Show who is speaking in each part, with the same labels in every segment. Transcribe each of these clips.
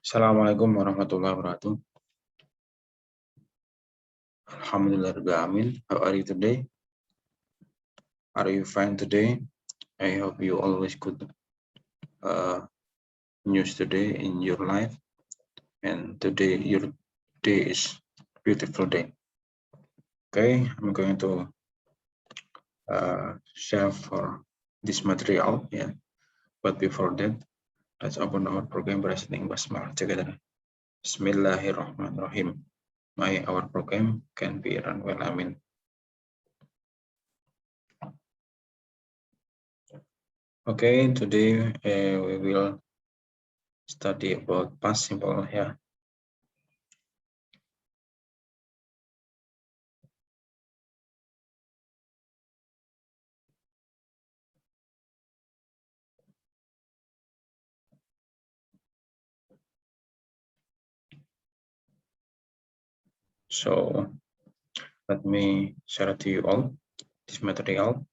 Speaker 1: Assalamualaikum warahmatullahi wabarakatuh. Alhamdulillahirrahmanirrahim. How are you today? Are you fine today? I hope you always good news today in your life. And today your day is beautiful day. Okay, I'm going to share for this material. Yeah, but before that, let's open our program by reciting basmalah together. Bismillahirrahmanirrahim. May our program can be run well. Amin. Okay, today we will study about past simple here. So let me share to you all this material.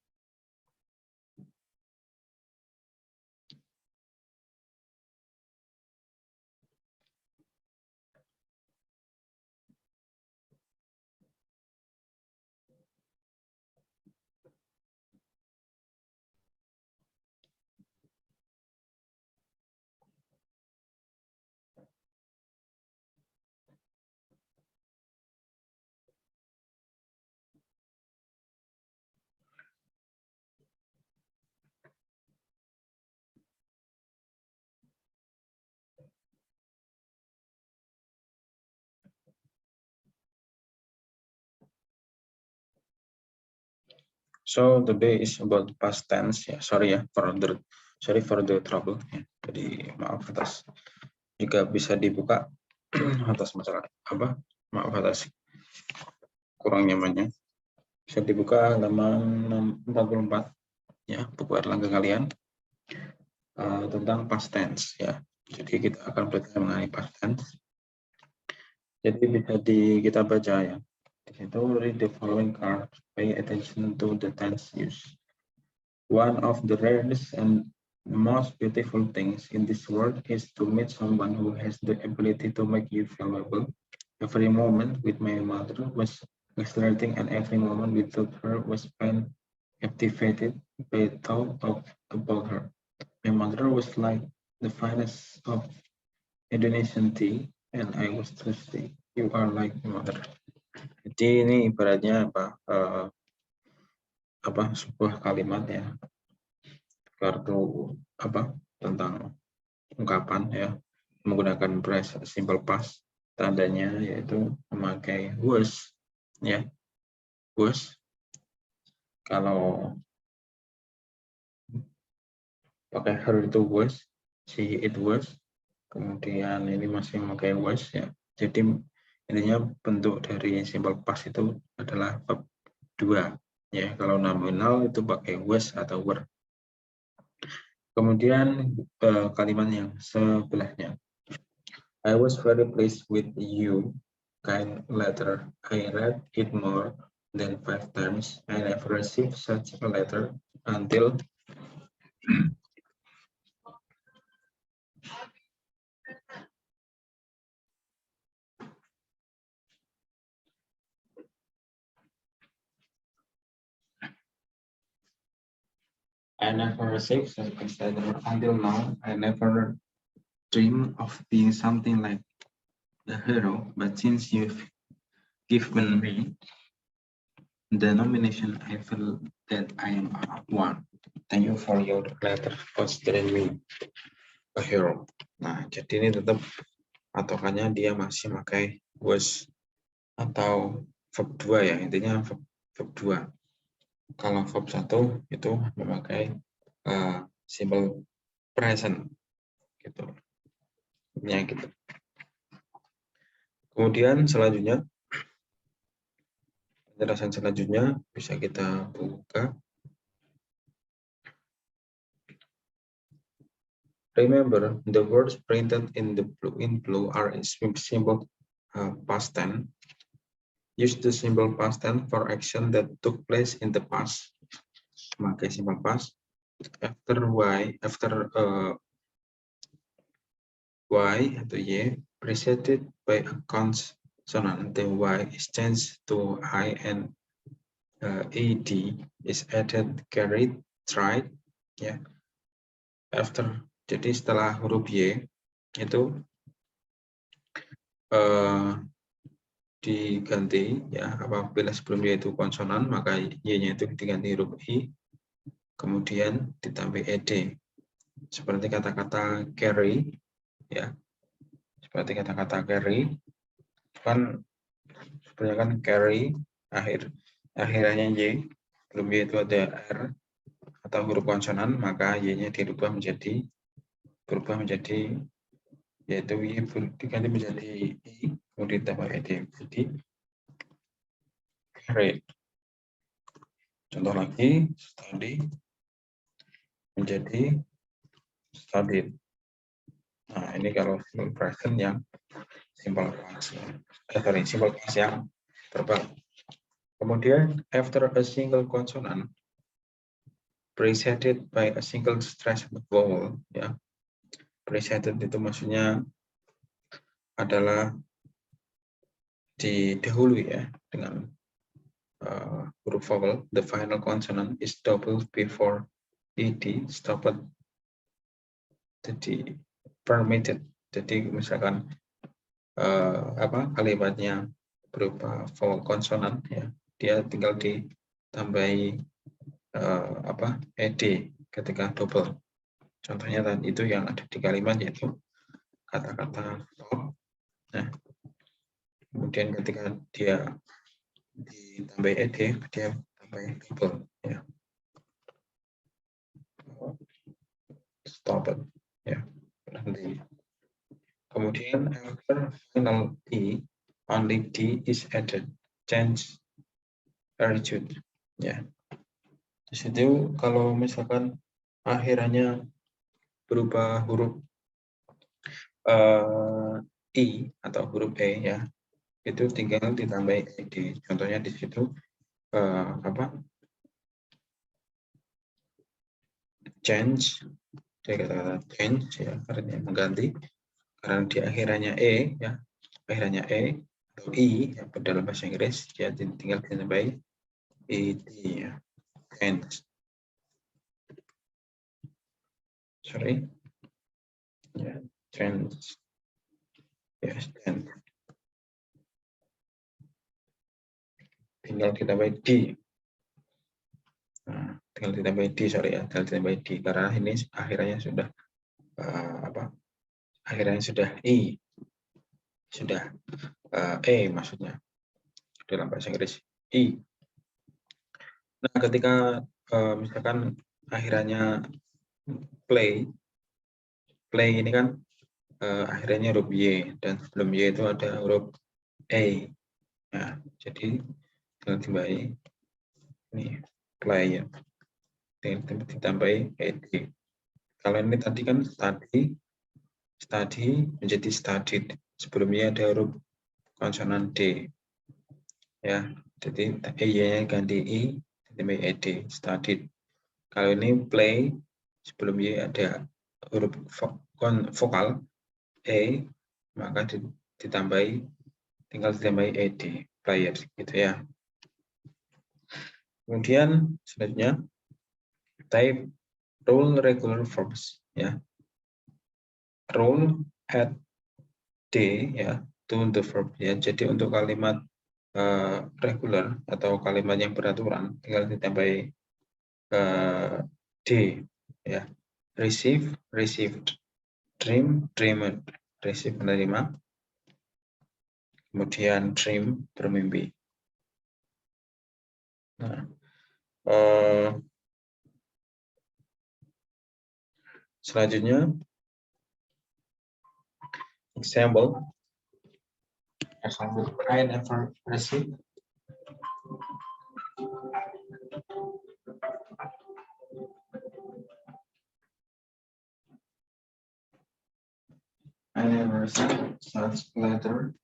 Speaker 1: So today is about past tense. Ya, sorry for the trouble. Ya. Jadi maaf atas jika bisa dibuka atas masalah apa? Maaf atas kurang nyamannya. Bisa dibuka halaman 44 ya, buku Erlangga kalian tentang past tense ya. Jadi kita akan belajar mengenai past tense. Jadi bisa kita baca ya. Di situ read the following card. Pay attention to the tense use. One of the rarest and most beautiful things in this world is to meet someone who has the ability to make you feel valuable. Every moment with my mother was exhilarating, and every moment without her was pain captivated by thought about her. My mother was like the finest of Indonesian tea, and I was thirsty. You are like my mother. Jadi ini ibaratnya sebuah kalimat ya, kartu tentang ungkapan ya, menggunakan present simple past, tandanya yaitu memakai was ya, was. Kalau pakai her itu was, she, it was, kemudian ini masih memakai was ya. Jadi intinya bentuk dari simple past itu adalah verb 2 ya. Kalau nominal itu pakai was atau were. Kemudian kalimat yang sebelahnya. I was very pleased with you kind letter. I read it more than 5 times. I never received such a letter until I never received such a letter until now. I never dreamed of being something like a hero, but since you've given me the nomination, I feel that I am one. Thank you for your letter considering me a hero. Nah, jadi ini tetap patokannya dia masih pakai was atau verb 2 ya, intinya verb 2. Kalau verb 1 itu memakai simple present gitu. Ya gitu. Kemudian selanjutnya penjelasan selanjutnya bisa kita buka. Remember, the words printed in blue are in simple past tense. Use the simple past tense for action that took place in the past. Memakai simple past. After Y atau Y preceded by a consonant, then Y is changed to I and ED is added, carried, tried, ya. After, jadi setelah huruf Y itu diganti, ya, apabila sebelum Y itu konsonan maka Y-nya itu diganti huruf I, kemudian ditambah ED, seperti kata-kata carry, ya, seperti kata-kata carry kan sebenarnya kan carry akhirnya Y, belum Y itu ada R atau huruf konsonan, maka Y-nya berubah menjadi yaitu Y diganti menjadi I, kemudian ditambah ED, jadi carry. Contoh lagi, study menjadi studied. Nah, ini kalau simple present yang simple past, simple past yang verbal. Kemudian after a single consonant preceded by a single stressed vowel, ya. Preceded itu maksudnya adalah didahului, ya, dengan huruf vowel. The final consonant is doubled before ed, stopped, jadi permitted. Jadi misalkan kalimatnya berupa vowel konsonan, ya, dia tinggal ditambahi ed ketika double. Contohnya tadi itu yang ada di kalimat yaitu kata-kata stop. Nah, kemudian ketika dia ditambah ed, dia tambah double, ya. Stop it, ya, berhenti. Kemudian after final D, only D is added, change attitude, ya. Di situ kalau misalkan akhirannya berubah huruf I atau huruf E, ya, itu tinggal ditambah ed. Contohnya di situ change, kata-kata change, ya, artinya mengganti, karena di akhirannya E, ya, akhirannya E atau I, ya, dalam bahasa Inggris, ya, tinggal ditambah ed, ya, change. Sorry, ya, change, yes, change. Tinggal ditambah D. Nah, tinggal ditambah D, sorry, ya, tinggal ditambah D karena ini akhirnya sudah akhirnya sudah I, sudah E maksudnya dalam bahasa Inggris I. Nah, ketika misalkan akhirannya play ini kan akhirnya huruf Y dan sebelum Y itu ada huruf E. Nah, jadi tinggal ditambahi ini play, ya, ditambahi ed. Kalau ini tadi kan study menjadi studied, sebelumnya ada huruf konsonan D, ya, jadi E-nya ganti I, ditambah ed, studied. Kalau ini play, sebelum Y ada huruf vokal E, maka tinggal ditambahi ed, players, gitu, ya. Kemudian selanjutnya type rule regular verbs, ya. Rule add D, ya, to the verb, ya. Jadi untuk kalimat regular atau kalimat yang beraturan tinggal ditambahi D, ya. Receive, received. Dream, dreamed. Receive, menerima. Kemudian dream, bermimpi. Nah, selanjutnya example I never received. I never received such letter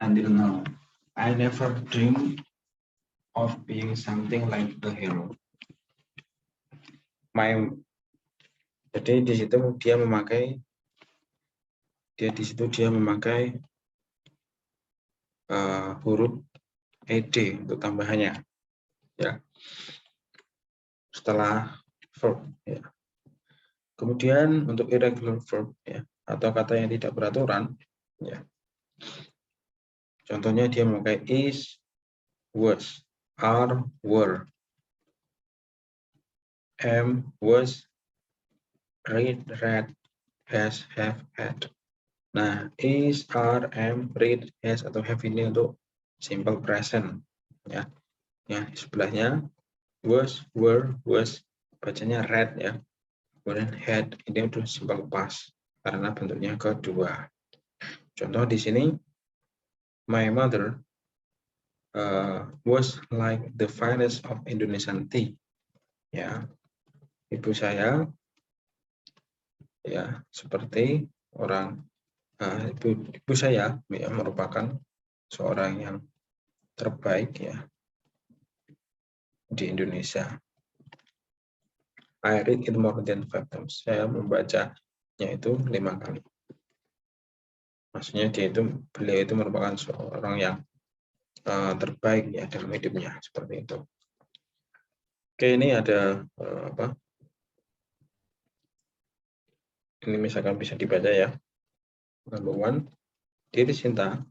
Speaker 1: until now. I never dreamed of being something like a hero. My Jadi di situ dia memakai huruf ed untuk tambahannya, ya, setelah verb, ya. Kemudian untuk irregular verb, ya, atau kata yang tidak beraturan, ya. Contohnya dia memakai is, was, are, were, am, was, read, read, has, have, had. Nah, is, are, am, read, has, atau have ini untuk simple present, ya. Ya, sebelahnya was, were, was, bacanya read, ya. Kemudian had ini untuk simple past karena bentuknya kedua. Contoh di sini, my mother was like the finest of Indonesian tea. Ya, ibu saya ya seperti ibu saya ya, merupakan seorang yang terbaik ya di Indonesia. I read it more than 5 times. Saya membacanya itu 5 kali. Maksudnya beliau itu merupakan seorang yang terbaik ya dalam hidupnya, seperti itu. Oke, ini ada ini misalkan bisa dibaca ya. Number 1, Dear Sinta,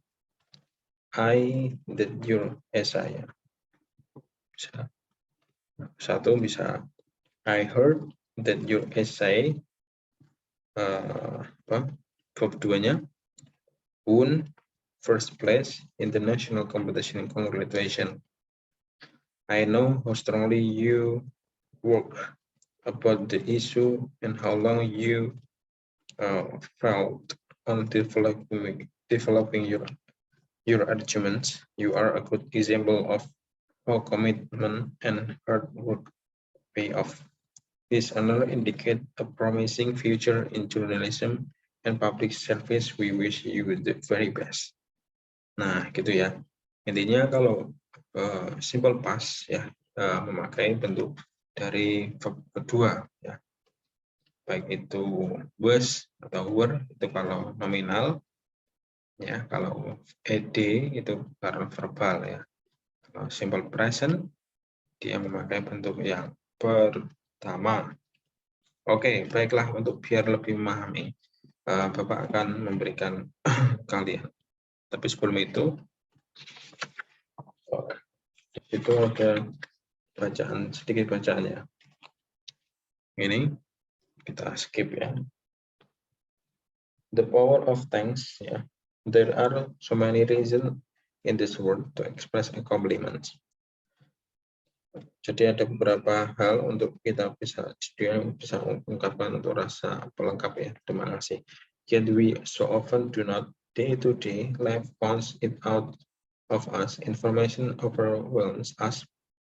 Speaker 1: I did your essay. Bisa. Satu bisa I heard that your essay verb 2-nya won first place in the national competition. Congratulations. I know how strongly you work about the issue and how long you felt on developing your arguments. You are a good example of how commitment and hard work pay off. This honor indicate a promising future in journalism and public service. We wish you the very best. Nah, gitu ya. Intinya kalau simple past ya memakai bentuk dari verb kedua ya. Baik itu was atau were itu kalau nominal ya, kalau ed itu karena verbal ya. Kalau simple present dia memakai bentuk yang pertama. Oke, baiklah, untuk biar lebih memahami Bapak akan memberikan kalian. Tapi sebelum itu ada sedikit bacaannya. Ini kita skip ya. The power of thanks ya. There are so many reasons in this world to express a compliment. Jadi ada beberapa hal untuk kita bisa ungkapkan untuk rasa pelengkap ya. Terima kasih. Yet we so often do not. Day-to-day life pounds it out of us. Information overwhelms us.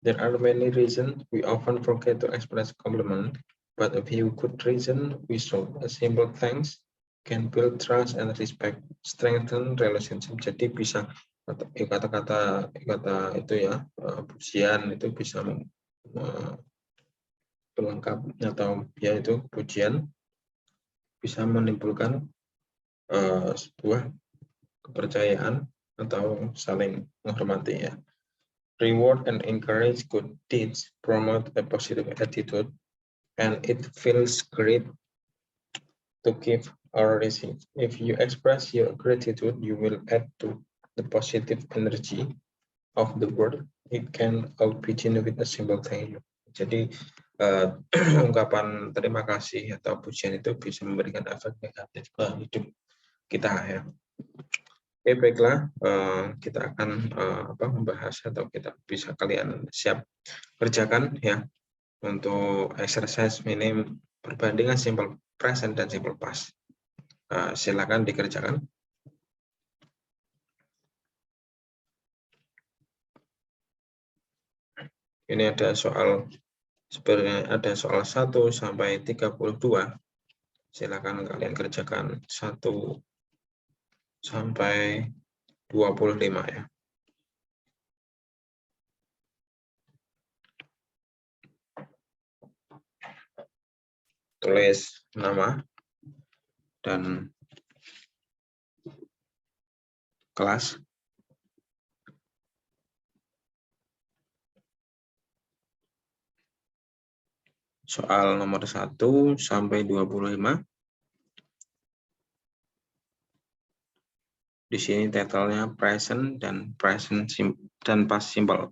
Speaker 1: There are many reasons we often forget to express compliment, but a few good reasons we show. A simple thanks can build trust and respect, strengthen relationship. Jadi bisa kata-kata itu ya, pujian itu bisa pelengkap atau ya itu pujian bisa menimbulkan sebuah kepercayaan atau saling menghormati ya. Reward and encourage good deeds, promote a positive attitude, and it feels great to give or receive. If you express your gratitude, you will add to the positive energy of the world. It can all begin with a simple thank you. Jadi ungkapan terima kasih atau pujian itu bisa memberikan efek negatif ke hidup kita ya. Oke, baiklah, kita akan membahas atau kita bisa kalian siap kerjakan ya untuk exercise minim perbandingan simple present dan simple past. Silakan dikerjakan. Ini ada soal, sebenarnya ada soal 1 sampai 32. Silakan kalian kerjakan 1 sampai 25 ya. tulis nama dan kelas. Soal nomor 1 sampai 25. Di sini title-nya present dan past simple.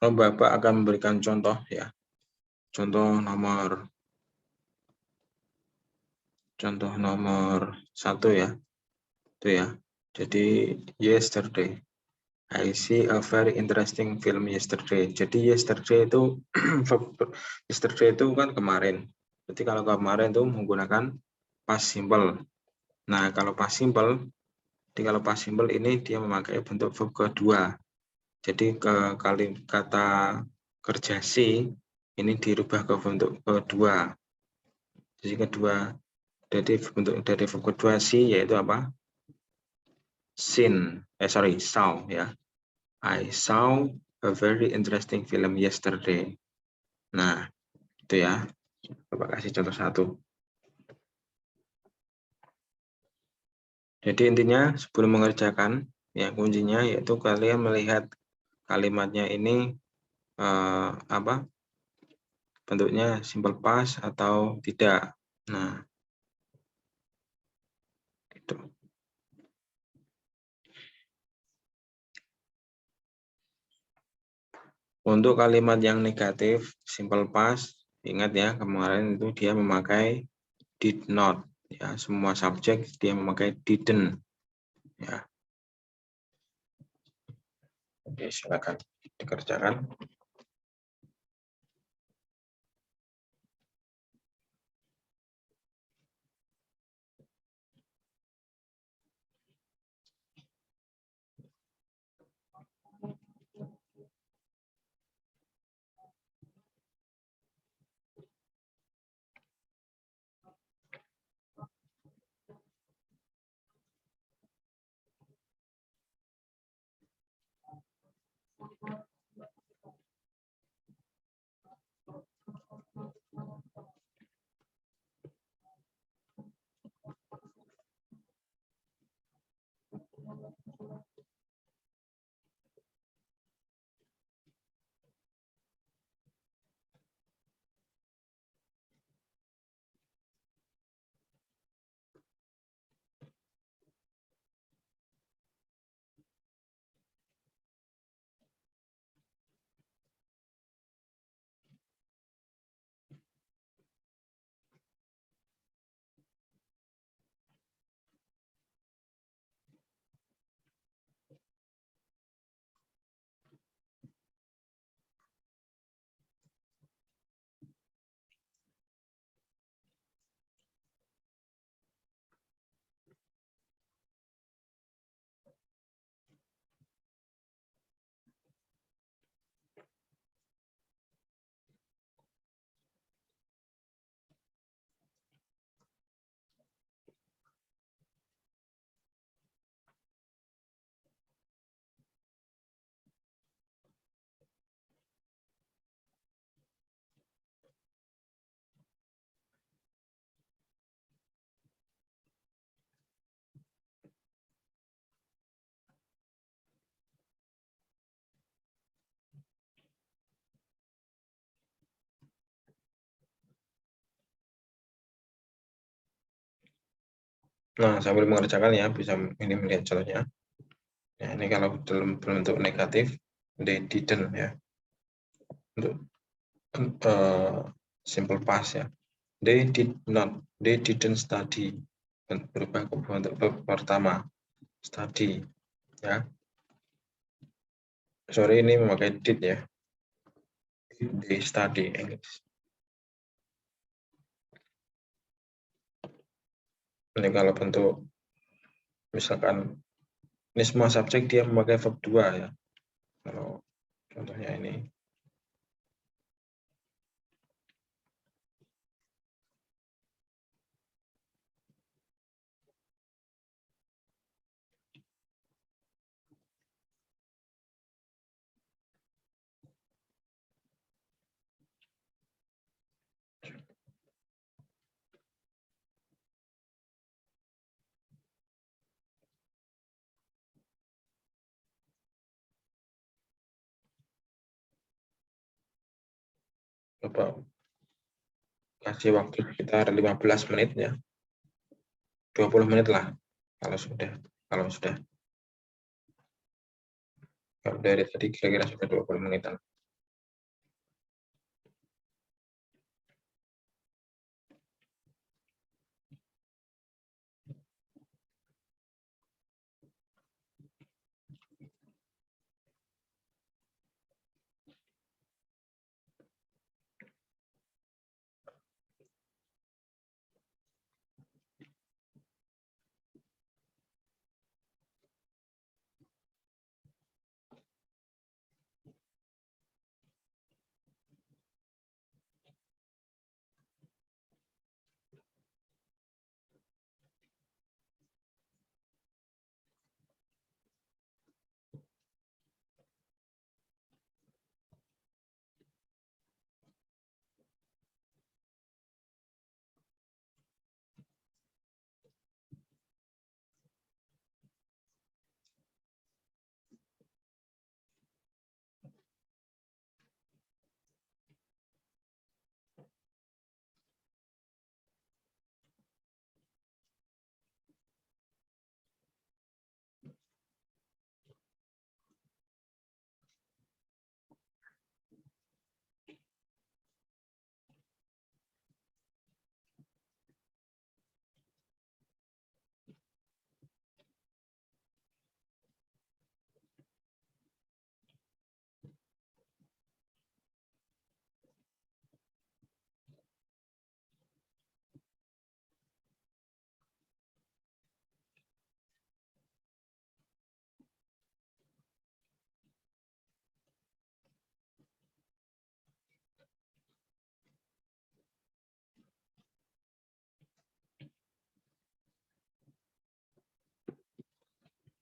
Speaker 1: Bapak akan memberikan contoh ya. Contoh nomor 1 ya. Itu ya. Jadi yesterday. I see a very interesting film yesterday. Jadi yesterday itu yesterday itu kan kemarin. Jadi kalau kemarin itu menggunakan past simple. Nah, kalau past simple ini dia memakai bentuk verb kedua. Jadi kata kerja see ini dirubah ke bentuk kedua. Jadi bentuk dari verb kedua see yaitu apa? Saw ya. I saw a very interesting film yesterday. Nah, itu ya. Coba kasih contoh 1. Jadi intinya sebelum mengerjakan, ya kuncinya yaitu kalian melihat kalimatnya ini apa? Bentuknya simple past atau tidak. Nah, itu. Untuk kalimat yang negatif, simple past, ingat ya, kemarin itu dia memakai did not. Ya, semua subjek dia memakai didn't. Ya. Oke, silakan dikerjakan. Nah, sambil mengerjakan ya, bisa ini melihat contohnya. Ya, ini kalau dalam bentuk negatif, they didn't ya. Untuk simple past ya. They did not, they didn't study. berubah ke bentuk verb pertama, study, ya. Sorry, ini memakai did ya. They study English. Ini kalau bentuk misalkan ini semua subjek dia memakai verb 2 ya. Kalau contohnya ini. Coba kasih waktu sekitar 15 menit ya. 20 menit lah kalau sudah. Kalau dari tadi kira-kira sudah 20 menitan.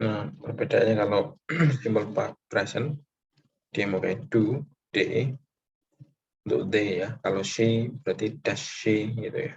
Speaker 1: Nah, perbedaannya kalau simple present dia memakai do, they, untuk they ya. Kalau she berarti does she gitu ya.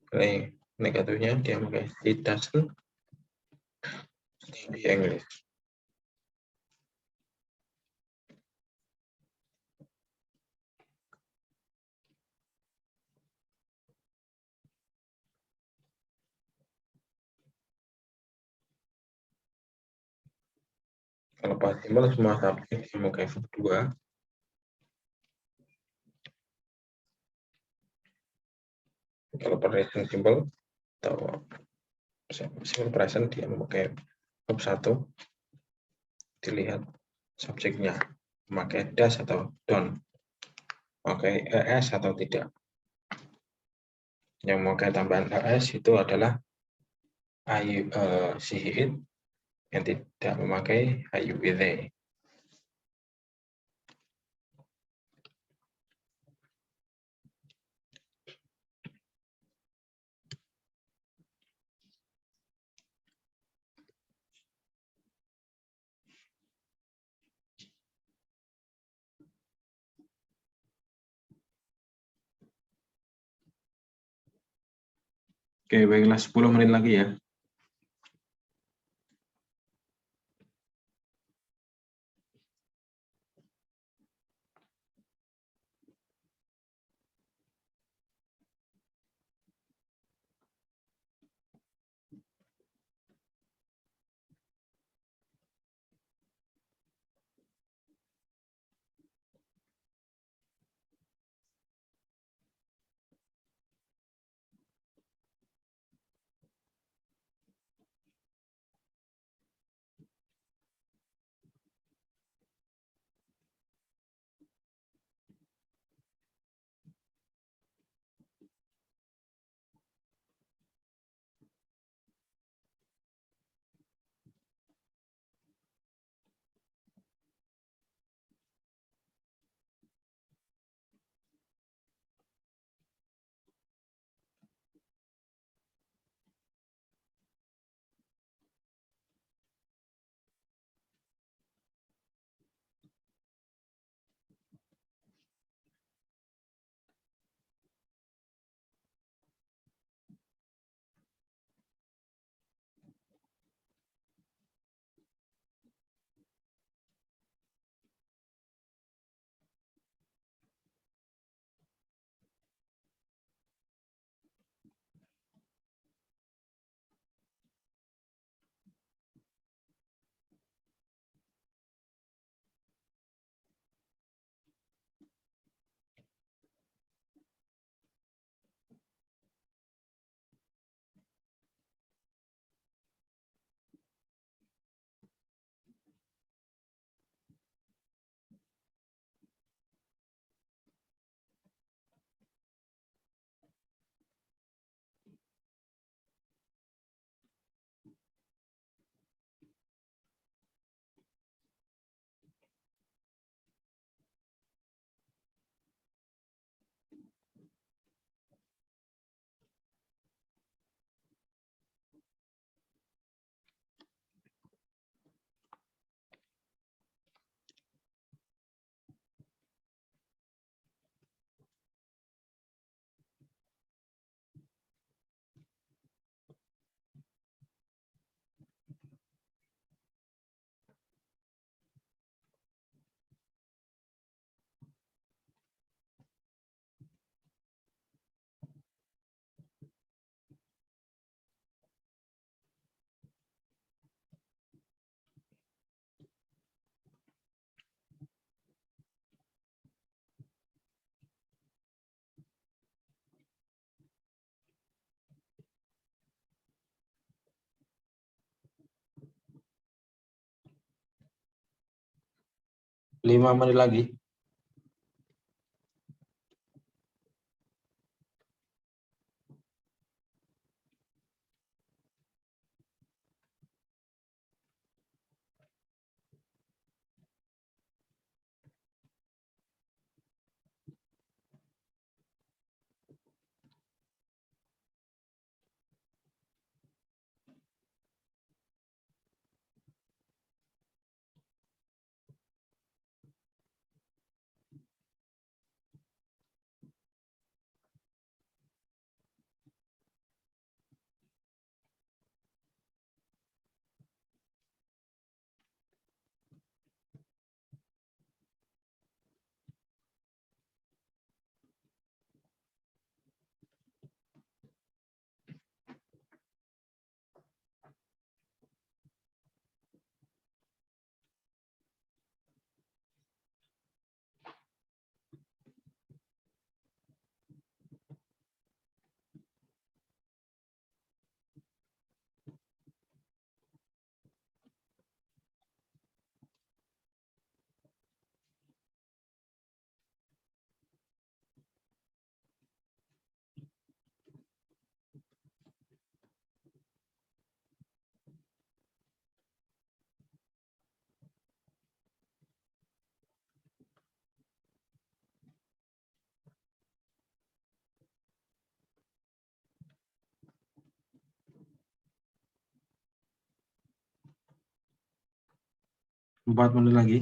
Speaker 1: Ini negatifnya dia memakai it doesn't study English. Kalau past simple semua subjek dia memakai verb 2. Kalau present simple atau simple present dia memakai verb 1. Dilihat subjeknya memakai does atau don't, memakai es atau tidak. Yang memakai tambahan es itu adalah I, she, it, yang tidak memakai I, you, they. Oke, baiklah 10 menit lagi ya. Lima menit lagi. Empat menit lagi.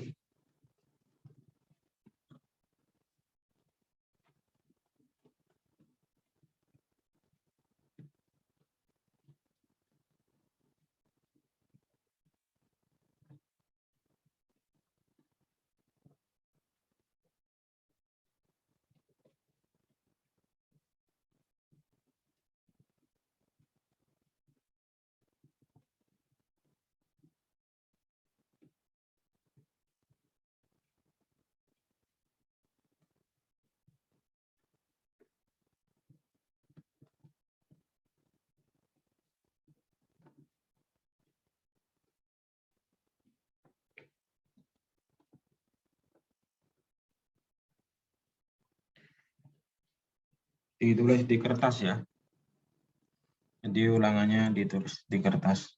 Speaker 1: ditulis di kertas ya. Jadi ulangannya ditulis di kertas.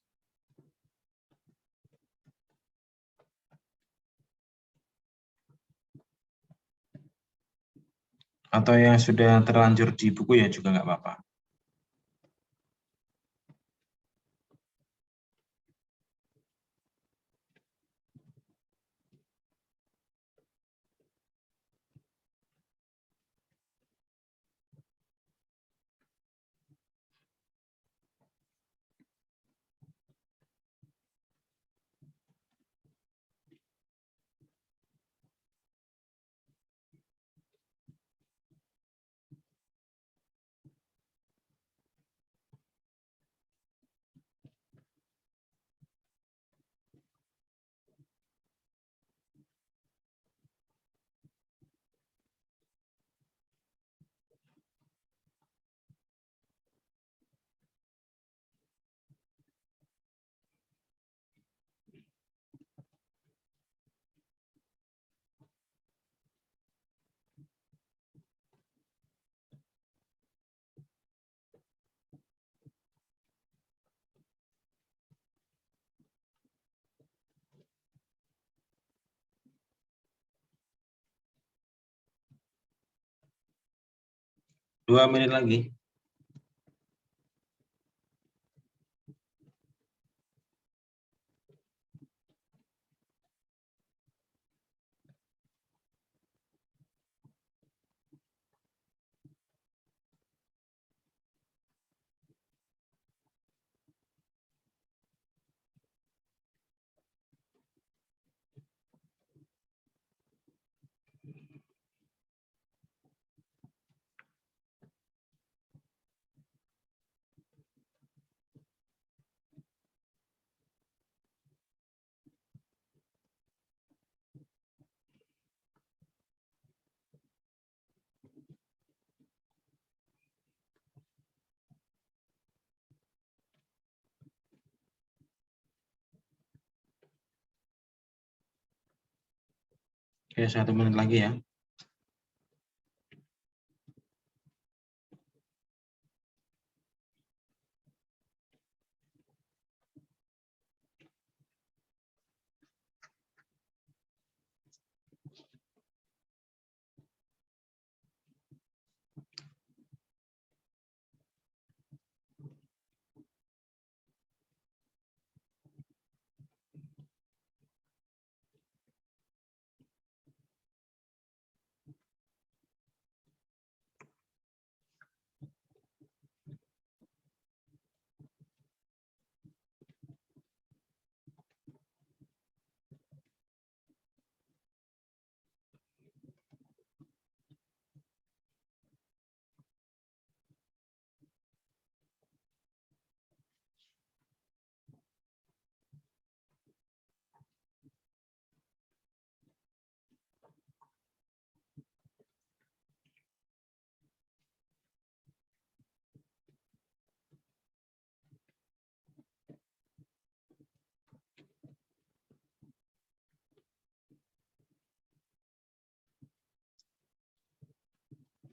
Speaker 1: Atau yang sudah terlanjur di buku ya juga nggak apa-apa. Dua menit lagi. Oke, 1 menit lagi ya.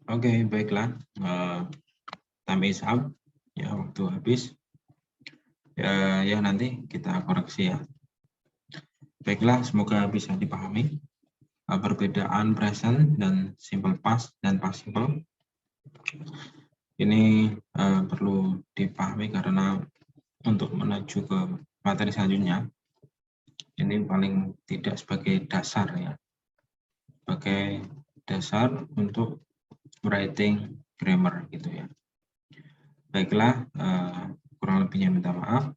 Speaker 1: Oke, baiklah. Time is up. Ya, waktu habis. Ya, nanti kita koreksi ya. Baiklah, semoga bisa dipahami perbedaan present dan simple past dan past simple. Ini perlu dipahami karena untuk menuju ke materi selanjutnya, ini paling tidak sebagai dasar ya, sebagai dasar untuk writing grammar gitu ya. Baiklah, kurang lebihnya minta maaf.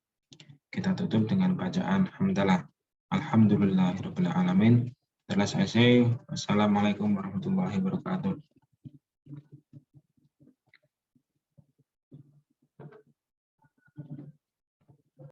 Speaker 1: Kita tutup dengan bacaan hamdalah. Alhamdulillahirabbil alamin. Telah selesai. Wassalamualaikum warahmatullahi wabarakatuh.